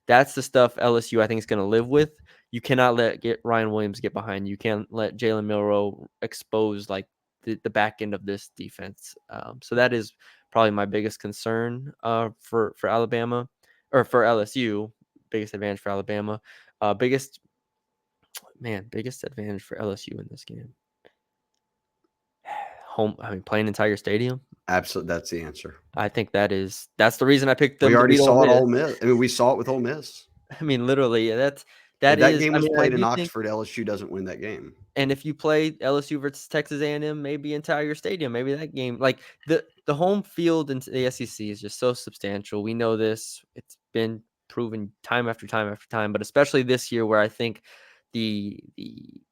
that's the stuff LSU I think is going to live with. You cannot let get Ryan Williams get behind. You can't let Jalen Milroe expose like the back end of this defense. So that is probably my biggest concern for Alabama or for LSU. Biggest advantage for Alabama. Biggest advantage for LSU in this game. Home. I mean, playing in Tiger Stadium. Absolutely, that's the answer. I think that's the reason I picked We them to already beat Ole saw it Miss. Ole Miss. I mean, we saw it with Ole Miss. I mean, literally, that If that is. game I was mean, I played in do think, Oxford, LSU doesn't win that game. and if you play LSU versus Texas A&M, maybe in Tiger Stadium, maybe that game, like the home field in the SEC is just so substantial. We know this; it's been proven time after time after time, but especially this year, where I think the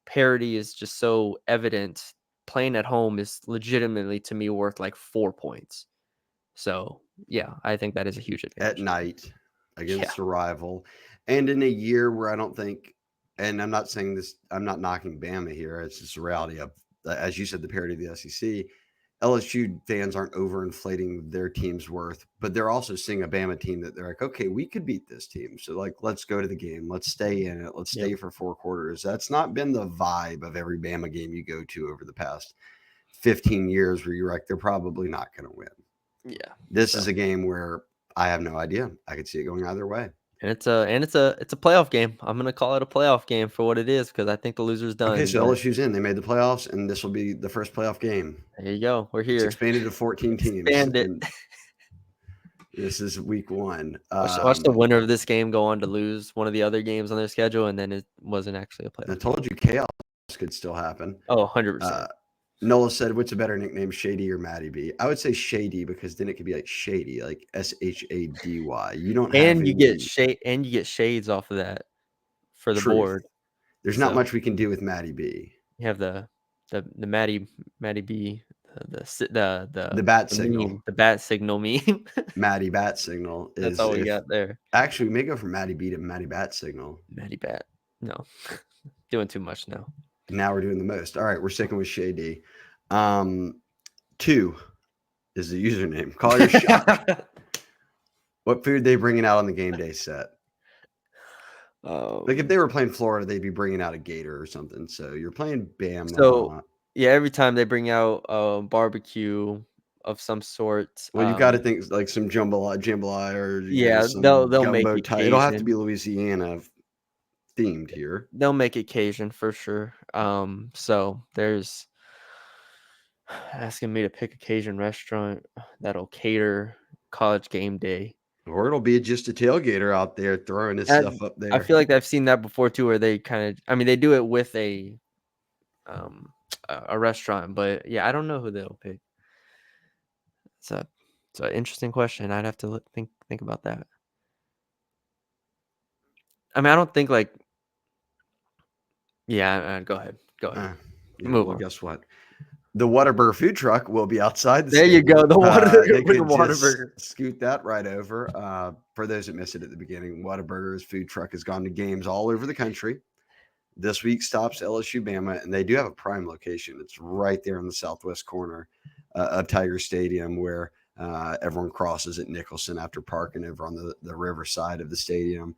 parity is just so evident. Playing at home is legitimately to me worth like 4 points. So yeah, I think that is a huge At advantage. night Yeah. against a rival, and in a year where I don't think, and I'm not saying this, I'm not knocking Bama here. It's just a reality of, as you said, the parity of the SEC. LSU fans aren't overinflating their team's worth, but they're also seeing a Bama team that they're like, okay, we could beat this team. So, like, let's go to the game. Let's stay in it. Let's Yep. stay for 4 quarters. That's not been the vibe of every Bama game you go to over the past 15 years where you're like, they're probably not going to win. Yeah. This So, is a game where I have no idea. I could see it going either way. and it's a playoff game. I'm gonna call it a playoff game for what it is because I think the loser's Okay, done. so But LSU's in. They made the playoffs, and this will be the first playoff game. there you go. We're It's here. expanded to 14 teams, Expand it. and this is week one. Watch the winner of this game go on to lose one of the other games on their schedule, and then it wasn't actually a I playoff game. told you chaos could still happen. Oh, 100%. Uh, Nola said, "What's a better nickname, Shady or Matty B?" I would say Shady because then it could be like Shady, like SHADY. You don't have And you get any shades off of that for the truth. board. There's not So much we can do with Matty B. you have the Maddie B, The bat the signal, meme, the bat signal meme. Matty Bat signal That's is all we if got there. actually we may go from Matty B to Matty Bat signal. Maddie Bat. No, doing too much now. Now we're doing the most. All right, we're sticking with Shady. 2 is the username. Call your shot. What food they bringing out on the game day set? Like if they were playing Florida, they'd be bringing out a gator or something. So you're playing So Bama. yeah, every time they bring out a barbecue of some sort, Well, you've got to think like some jambalaya or yeah, some they'll make gumbo it type. It'll have to be Cajun. Louisiana themed here. They'll make it Cajun for sure. So there's asking me to pick a Cajun restaurant that'll cater college game day. Or it'll be just a tailgater out there throwing his stuff And up I there. feel like I've seen that before too, where they kind of, I mean, they do it with um a restaurant, but yeah, I don't know who they'll pick. It's a it's an interesting question. I'd have to think about that. I mean, I don't think like yeah. Go ahead, Uh, yeah, move well, on. guess what? The Whataburger food truck will be outside the There you go. stadium. The water, They the could just Whataburger. scoot that right over. For those that missed it at the beginning, Whataburger's food truck has gone to games all over the country. This week stops LSU Bama, and they do have a prime location. It's right there in the southwest corner of Tiger Stadium, where everyone crosses at Nicholson after parking over on the river side of the stadium.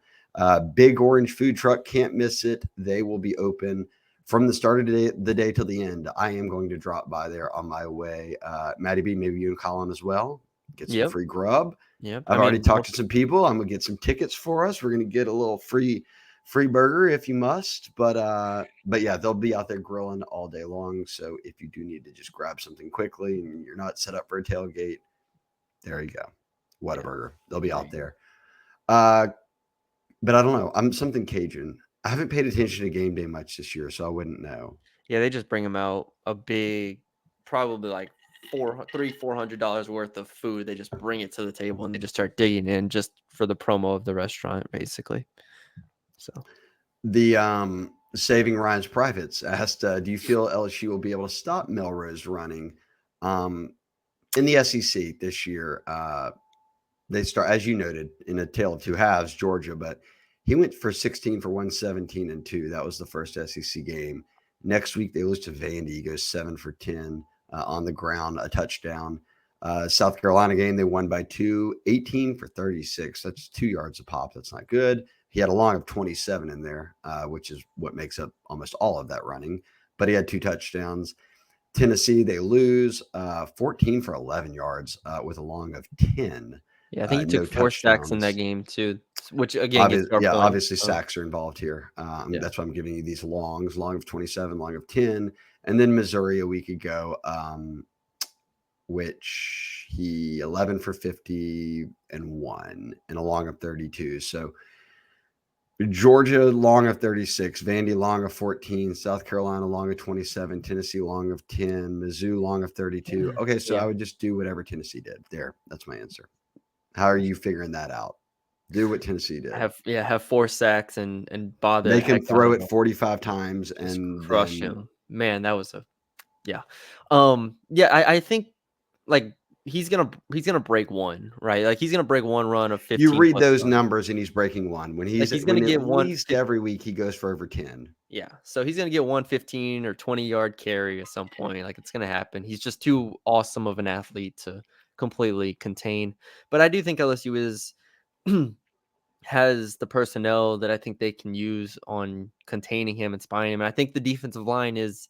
Big Orange food truck, can't miss it. They will be open from the start of the day till the end. I am going to drop by there on my way. Maddie B, maybe you and Colin as well. Get some Yep, free grub. yep. I I've already mean, talked to some people. I'm gonna get some tickets for us. We're gonna get a little free burger if you must. But yeah, they'll be out there grilling all day long. So if you do need to just grab something quickly and you're not set up for a tailgate, there you go. yeah, Whataburger. They'll be there out you go. there. Uh, but I don't know. I'm something Cajun. I haven't paid attention to game day much this year, so I wouldn't know. Yeah, they just bring them out a big, probably like $400 worth of food. They just bring it to the table and they just start digging in just for the promo of the restaurant, basically. So The Saving Ryan's Privates asked, "Do you feel LSU will be able to stop Melrose running in the SEC this year?" They start, as you noted, in a tale of two halves, Georgia, but he went for 16 for 117 and two. That was the first SEC game. Next week, they lose to Vandy. He goes 7 for 10 on the ground, a touchdown. South Carolina game, they won by two, 18 for 36. That's 2 yards a pop. That's not good. He had a long of 27 in there, which is what makes up almost all of that running. But he had two touchdowns. Tennessee, they lose 14 for 11 yards with a long of 10. yeah, I think he took No 4 sacks in that touchdowns. game too, which again gets to our Yeah, point obviously of sacks are involved here. yeah, That's why I'm giving you these longs, long of 27, long of 10. And then Missouri a week ago, which he 11 for 50 and one and a long of 32. So Georgia long of 36, Vandy long of 14, South Carolina long of 27, Tennessee long of 10, Mizzou long of 32. Okay, so I yeah. would just do whatever Tennessee did. There, that's my answer. How are you figuring that out? Do what Tennessee did. Have 4 sacks and bother the Make him heck out throw of it him, 45 times just and crush then him. Man, that was a yeah. Yeah, I think like he's gonna break one, right? Like he's gonna break one run of you 15 read plus those yards. numbers and he's breaking one. Like he's gonna When at get one least every week he goes for over 10. yeah. So he's gonna get one 15 or 20 yard carry at some point. Like it's gonna happen. He's just too awesome of an athlete to completely contain. But I do think LSU is has the personnel that I think they can use on containing him and spying him. And I think the defensive line is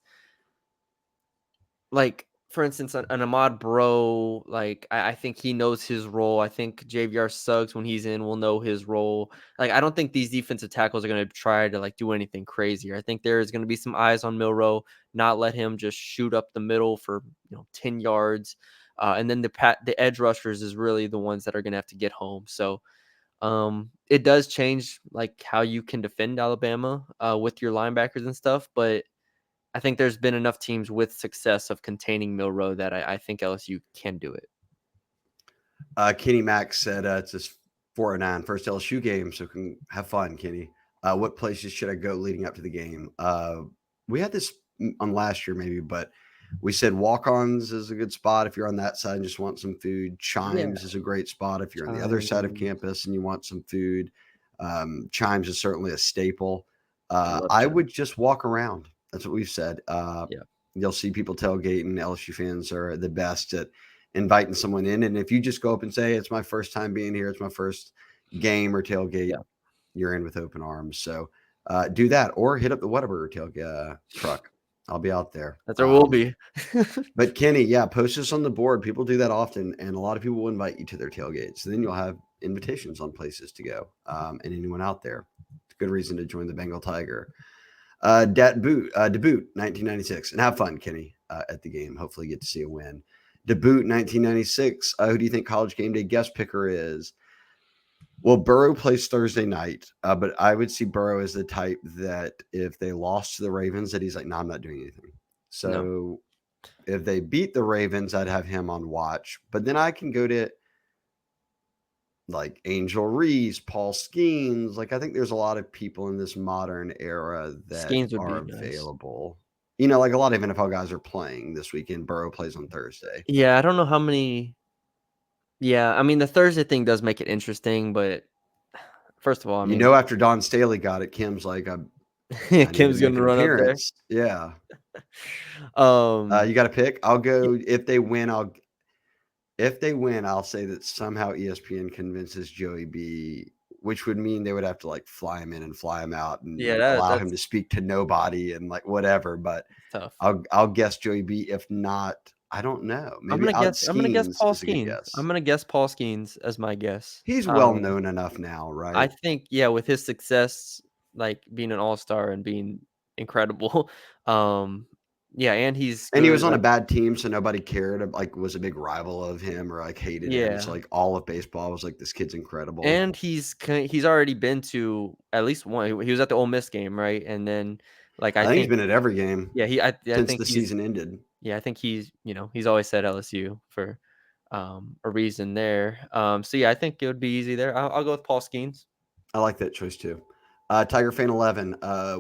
like, for instance, an Ahmad Bro, like I think he knows his role. I think JVR Suggs, when he's in, will know his role. Like I don't think these defensive tackles are going to try to like do anything crazier. I think there is going to be some eyes on Milroe, not let him just shoot up the middle for 10 yards. And then the edge rushers is really the ones that are going to have to get home. So it does change like how you can defend Alabama with your linebackers and stuff, but I think there's been enough teams with success of containing Milroe that I think LSU can do it. Kenny Mack said it's his 409 first LSU game, so can have fun, Kenny. What places should I go leading up to the game? We had this on last year, maybe, but we said walk-ons is a good spot if you're on that side and just want some food. Yeah, Chimes is a great spot if you're on the other side of Chimes. campus and you want some food. Chimes is certainly a staple. I love I would Chimes. just walk around. That's what we've said. Yeah, You'll see people tailgating. LSU fans are the best at inviting someone in. And if you just go up and say, it's my first time being here, it's my first game or tailgate, yeah, you're in with open arms. So do that or hit up the Whataburger truck. I'll be out there. that's where we'll be. But Kenny, yeah, post this on the board. People do that often, and a lot of people will invite you to their tailgates. Then you'll have invitations on places to go, and anyone out there. It's a good reason to join the Bengal Tiger. Debut 1996, and have fun, Kenny, at the game. Hopefully, get to see a win. Debut 1996. Who do you think College Game Day guest picker is? Well, Burrow plays Thursday night, but I would see Burrow as the type that if they lost to the Ravens, that he's like, "No, I'm not doing anything." No. So if they beat the Ravens, I'd have him on watch. But then I can go to like Angel Reese, Paul Skeens. Like I think there's a lot of people in this modern era that Schemes would are be nice. available. Like a lot of NFL guys are playing this weekend. Burrow plays on Thursday. Yeah, I don't know how many. Yeah, I mean, the Thursday thing does make it interesting, but first of all, I mean, After Don Staley got it, Kim's like, I need to Kim's make gonna an run up there. appearance. Yeah. Um, You got to pick. I'll y go if they win, I'll say that somehow ESPN convinces Joey B, which would mean they would have to like fly him in and fly him out yeah, and allow him that's to speak to nobody and like whatever. But tough. I'll guess Joey B. If not, I don't know. Maybe Odd I'm gonna guess Skeens Paul is a good Skeens. I'm guess. gonna guess Paul Skeens as my guess. He's well known enough now, I right? think, yeah, with his success, like, being an all-star and being incredible, um, yeah, and he's And he good, was on a like bad team, so nobody cared. Like, was a big rival of him or like hated him. So yeah, like all of baseball was like, this kid's incredible. and he's already been to at least one he was at the Ole Miss game, right? And then, like, I I think he's think been at every game yeah, I since think the he's season ended. yeah, I think he's always said LSU for, a reason there, so, yeah, I think it would be easy there. I'll go with Paul Skeens. I like that choice too. Tiger Fan 11,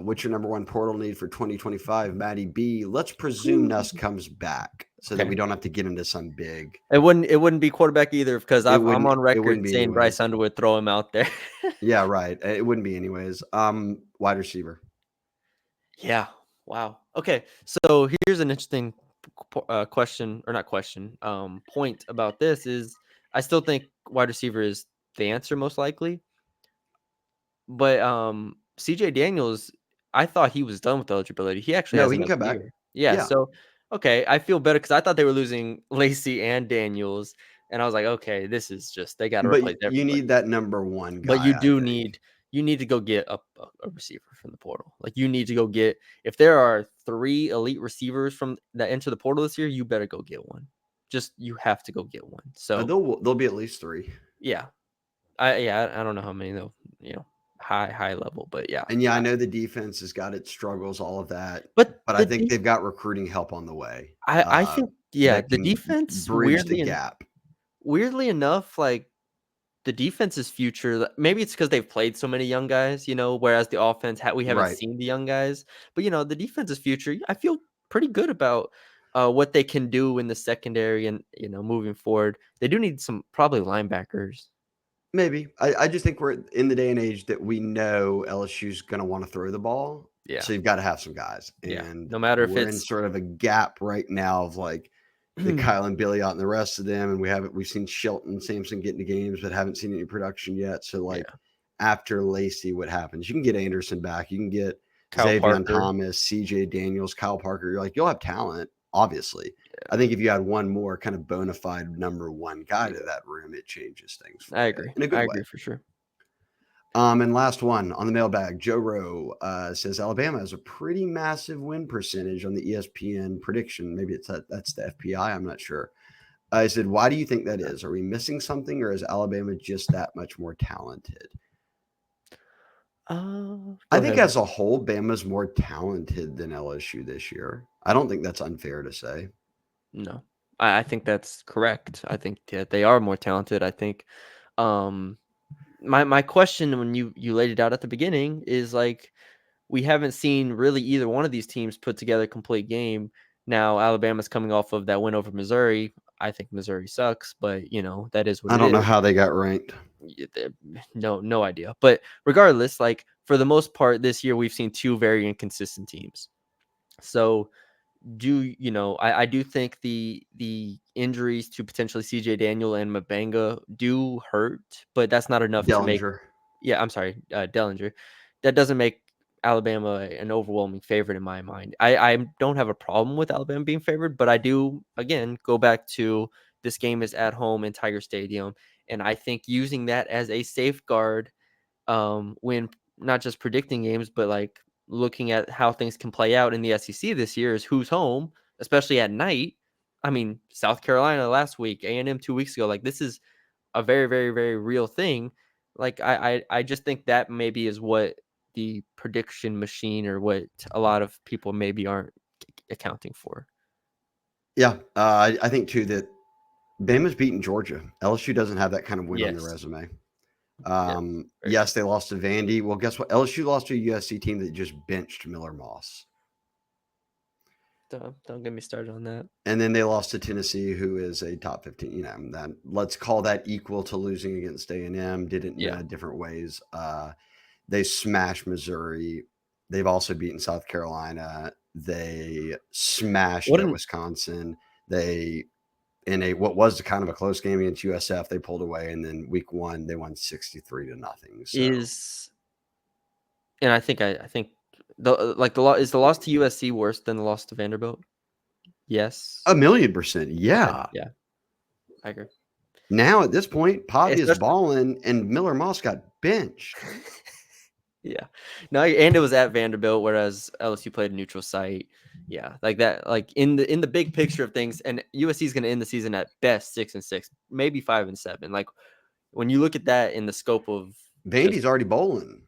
what's your number one portal need for 2025? Maddie B, let's presume Nuss comes back so that we Okay. don't have to get into some big. It wouldn't be quarterback either because I'm on It wouldn't record be saying Bryce anyways. Underwood, throw him out there. Yeah, right. It wouldn't be anyways. Wide receiver. Yeah. Wow. Okay. So here's an interesting question, or not question, point about this is I still think wide receiver is the answer most likely, but CJ Daniels, I thought he was done with eligibility. He actually No, has he can another come back. year. Yeah. Yeah. So okay, I feel better because I thought they were losing Lacey and Daniels, and I was like, okay, this is just they got to replace But you everybody. need that number one But guy, I think. you need to go get a receiver from the portal. Like, you need to go get if there are 3 elite receivers from that enter the portal this year, you better go get one. Just you have to go get one. So, There'll be at least three. yeah. I don't know how many though, high level, but yeah. And yeah, I know the defense has got its struggles, all of that, But but I the think def they've got recruiting help on the way I think yeah, that the can defense bridge the gap. weirdly enough, like the defense's future, maybe it's because 'cause they've played so many young guys, whereas the offense we haven't Right. seen the young guys. But, the defense's future, I feel pretty good about, what they can do in the secondary and, moving forward. They do need some probably linebackers. Maybe. I just think we're in the day and age that we know LSU's going to want to throw the ball. Yeah, So you've got to have some guys. yeah. And No matter if we're in it's sort of a gap right now of like the Kyle and Billy out and the rest of them. And we've seen Shelton Sampson get into games, but haven't seen any production yet. So like yeah, after Lacey, what happens? You can get Anderson back. You can get Kyle Xavier Parker. Thomas, CJ Daniels, Kyle Parker. You're like, you'll have talent, obviously. I think if you add one more kind of bona fide number one guy to Yeah, that room, it changes things for I you agree. in a good I way. agree for sure. And last one on the mailbag, Joe Rowe says Alabama has a pretty massive win percentage on the ESPN prediction. Maybe that's the FPI. I'm not sure. I said, why do you think that is? Are we missing something, or is Alabama just that much more talented? Go I think ahead. as a whole, Bama's more talented than LSU this year. I don't think that's unfair to say. No. I think that's correct. I think that they are more talented. I think, um my question when you laid it out at the beginning is like we haven't seen really either one of these teams put together a complete game. Now Alabama's coming off of that win over Missouri. I think Missouri sucks, but that is what I it don't know is. how they got ranked. No idea. But regardless, like for the most part this year we've seen two very inconsistent teams. So I do think the injuries to potentially CJ Daniel and Mabanga do hurt, but that's not enough to make Dellinger. yeah, I'm sorry, Dellinger. That doesn't make Alabama an overwhelming favorite in my mind. I don't have a problem with Alabama being favored, but I do again go back to this game is at home in Tiger Stadium, and I think using that as a safeguard when not just predicting games, but like looking at how things can play out in the SEC this year is who's home, especially at night. I mean, South Carolina last week, A&M 2 weeks ago. Like this is a very, very, very real thing. Like I just think that maybe is what the prediction machine or what a lot of people maybe aren't accounting for. Yeah, I think too that Bama's beaten Georgia. LSU doesn't have that kind of win on their Yes. resume. Yep. Very true. Yes, they lost to Vandy. Well, guess what? LSU lost to a USC team that just benched Miller Moss. Don't get me started on that. And then they lost to Tennessee, who is a top 15. That, let's call that equal to losing against A&M. Did it Yeah. in different ways. They smashed Missouri. They've also beaten South Carolina. They smashed What at an Wisconsin. They in a what was kind of a close game against USF, they pulled away, and then week 1 they won 63-0. So is and I think the loss to USC worse than the loss to Vanderbilt? Yes. 1,000,000%, Okay. yeah. Yeah. I agree. Now at this point, Pavi is Especially balling, and Miller Moss got benched. Yeah. No, and it was at Vanderbilt, whereas LSU played a neutral site. Yeah, like that. Like in the big picture of things, and USC is going to end the season at best 6-6, maybe 5-7. Like when you look at that in the scope of just Vandy's already bowling.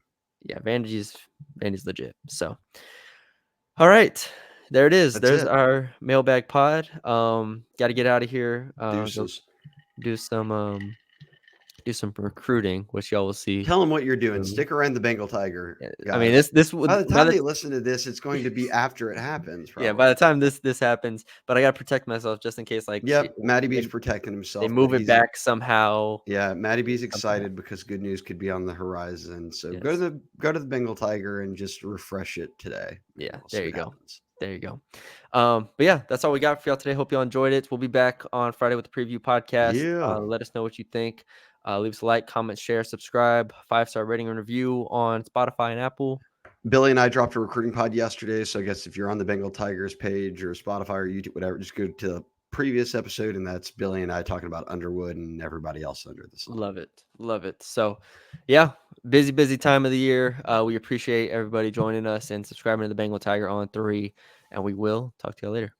yeah, Vandy's legit. So, all right, there it is. That's There's it. our mailbag pod. Got to get out of here. Go Deuces. do some recruiting, which y'all will see. Tell them what you're doing. soon. Stick around the Bengal Tiger, Yeah, I mean, guys. this By would the by time the they listen to this, it's going to be after it happens, yeah, by the probably. time this happens, but I gotta protect myself just in case, like, Yep, Matty B's they protecting they himself, but move it he's back somehow. yeah, Matty B's Something excited happens. because good news could be on the horizon. So Yes. go to the Bengal Tiger and just refresh it today. And Yeah, we'll see there you what go. happens. There you go. But yeah, that's all we got for y'all today. Hope y'all enjoyed it. We'll be back on Friday with the preview podcast. Yeah. Let us know what you think. Leave us a like, comment, share, subscribe, 5-star rating and review on Spotify and Apple. Billy and I dropped a recruiting pod yesterday. So I guess if you're on the Bengal Tigers page or Spotify or YouTube, whatever, just go to the previous episode. And that's Billy and I talking about Underwood and everybody else under the sun. Love it. Love it. So yeah, busy time of the year. We appreciate everybody joining us and subscribing to the Bengal Tiger on 3. And we will talk to you later.